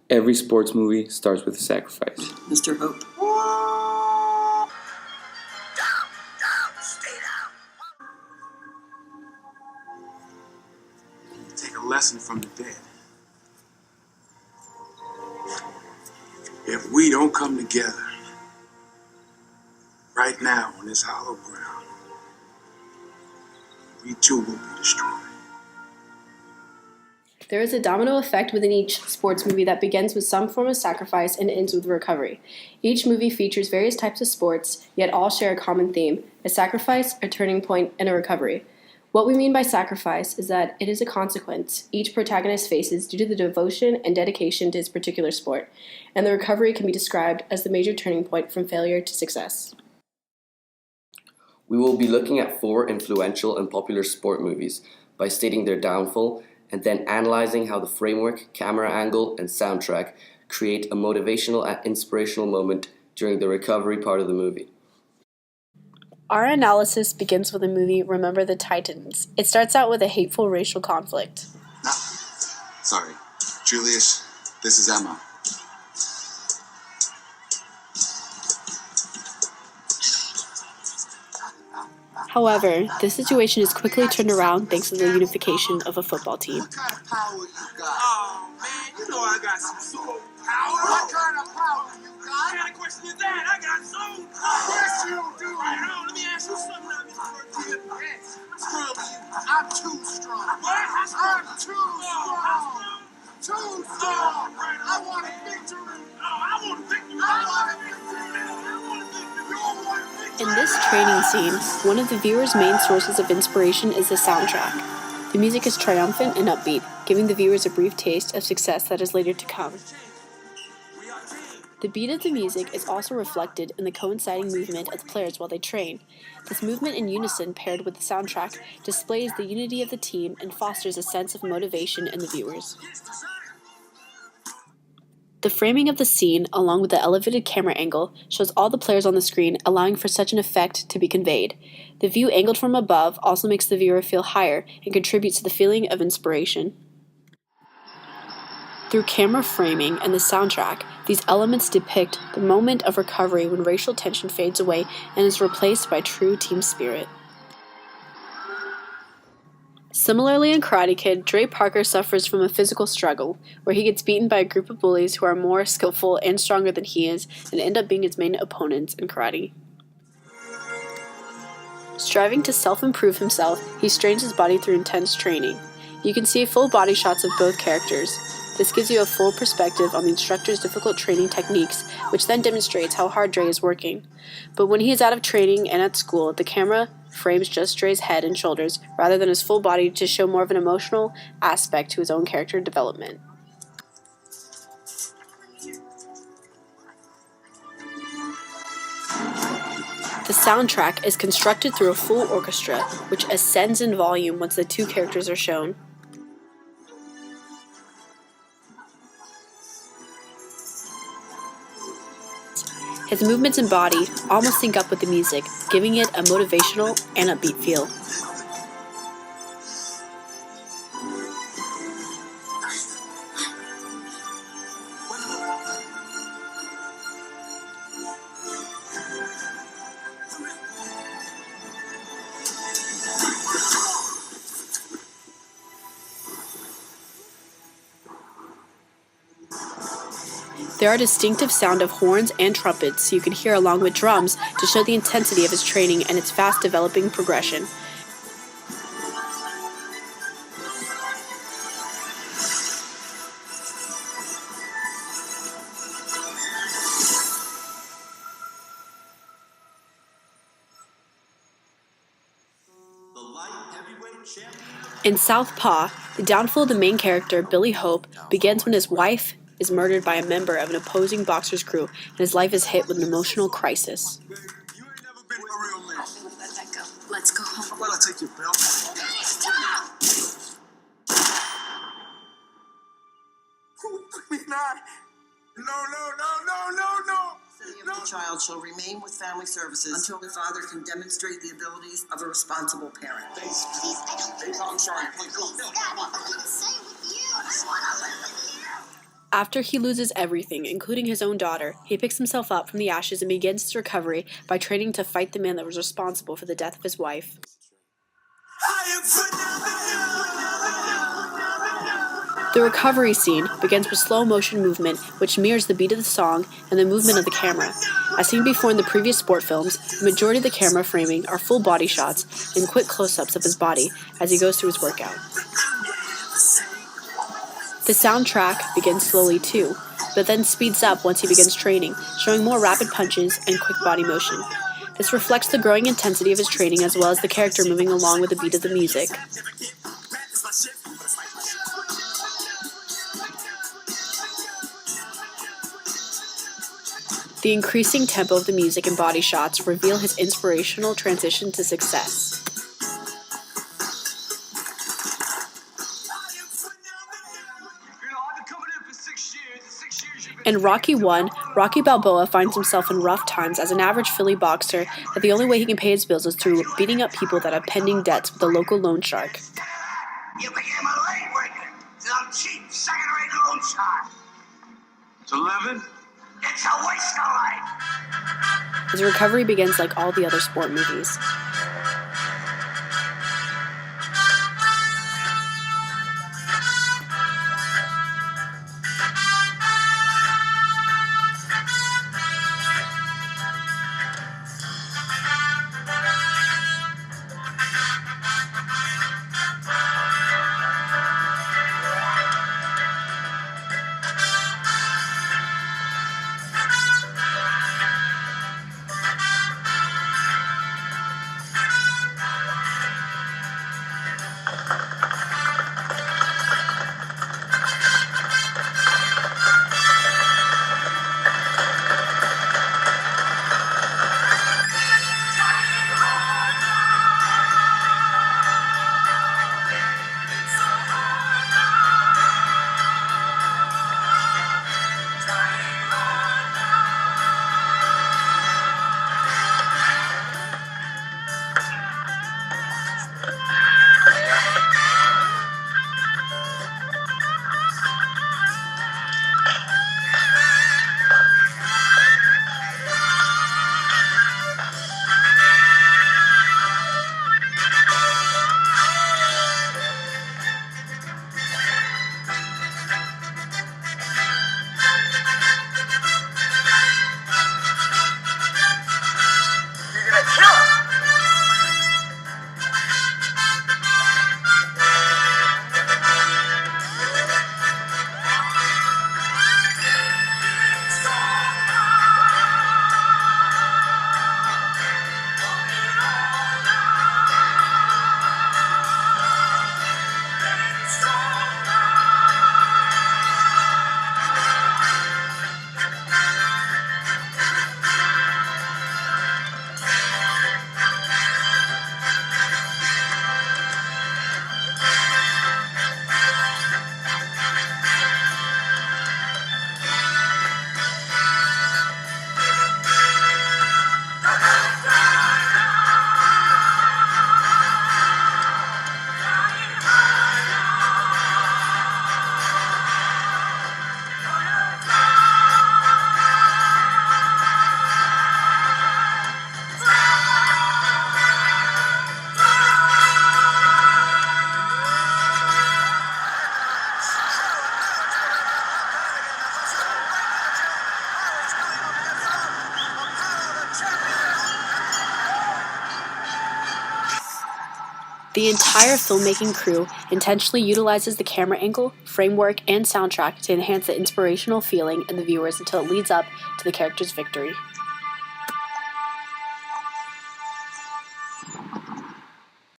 Every sports movie starts with a sacrifice. Mr. Hope. Take a lesson from the dead. If we don't come together right now on this hollow ground, we too will be destroyed. There is a domino effect within each sports movie that begins with some form of sacrifice and ends with recovery. Each movie features various types of sports, yet all share a common theme: a sacrifice, a turning point, and a recovery. What we mean by sacrifice is that it is a consequence each protagonist faces due to the devotion and dedication to his particular sport, and the recovery can be described as the major turning point from failure to success. We will be looking at 4 influential and popular sport movies by stating their downfall and then analyzing how the framework, camera angle, and soundtrack create a motivational and inspirational moment during the recovery part of the movie. Our analysis begins with the movie Remember the Titans. It starts out with a hateful racial conflict. No. Sorry. Julius, this is Emma. However, the situation is quickly turned around thanks to the unification of a football team. What kind of power you got? Oh, man, you know I got some super power. What kind of power you got? What kind of question is that? I got some power. Yes, you do. Right on, let me ask you something now, Mr. Martinez. Yes. What's wrong with you? I'm too strong. What? I'm too strong. Too strong. I want a victory. Oh, I want a victory. I want a victory. I want a victory. You want a victory. In this training scene, one of the viewer's main sources of inspiration is the soundtrack. The music is triumphant and upbeat, giving the viewers a brief taste of success that is later to come. The beat of the music is also reflected in the coinciding movement of the players while they train. This movement in unison paired with the soundtrack displays the unity of the team and fosters a sense of motivation in the viewers. The framing of the scene, along with the elevated camera angle, shows all the players on the screen, allowing for such an effect to be conveyed. The view angled from above also makes the viewer feel higher and contributes to the feeling of inspiration. Through camera framing and the soundtrack, these elements depict the moment of recovery when racial tension fades away and is replaced by true team spirit. Similarly in Karate Kid, Dre Parker suffers from a physical struggle, where he gets beaten by a group of bullies who are more skillful and stronger than he is and end up being his main opponents in karate. Striving to self-improve himself, he strains his body through intense training. You can see full body shots of both characters. This gives you a full perspective on the instructor's difficult training techniques, which then demonstrates how hard Dre is working. But when he is out of training and at school, the camera frames just Dre's head and shoulders rather than his full body to show more of an emotional aspect to his own character development. The soundtrack is constructed through a full orchestra, which ascends in volume once the two characters are shown. His movements and body almost sync up with the music, giving it a motivational and upbeat feel. There are distinctive sound of horns and trumpets you can hear along with drums to show the intensity of his training and its fast developing progression. In Southpaw, the downfall of the main character, Billy Hope, begins when his wife is murdered by a member of an opposing boxer's crew, and his life is hit with an emotional crisis. You ain't never been a real man. Let that go. Let's go home. How about I take your belt? Stop! Me not. No. Custody of the child shall remain with family services until the father can demonstrate the abilities of a responsible parent. Please, I don't think I'm sorry. Please, go. Dad, I want to stay with you. I want to live with you. After he loses everything, including his own daughter, he picks himself up from the ashes and begins his recovery by training to fight the man that was responsible for the death of his wife. The recovery scene begins with slow motion movement, which mirrors the beat of the song and the movement of the camera. As seen before in the previous sport films, the majority of the camera framing are full body shots and quick close-ups of his body as he goes through his workout. The soundtrack begins slowly too, but then speeds up once he begins training, showing more rapid punches and quick body motion. This reflects the growing intensity of his training as well as the character moving along with the beat of the music. The increasing tempo of the music and body shots reveal his inspirational transition to success. In Rocky I, Rocky Balboa finds himself in rough times as an average Philly boxer that the only way he can pay his bills is through beating up people that have pending debts with the local loan shark. You became a late worker. Some cheap second-rate loan shark. It's 11? It's a waste of life. His recovery begins like all the other sport movies. The entire filmmaking crew intentionally utilizes the camera angle, framework, and soundtrack to enhance the inspirational feeling in the viewers until it leads up to the character's victory.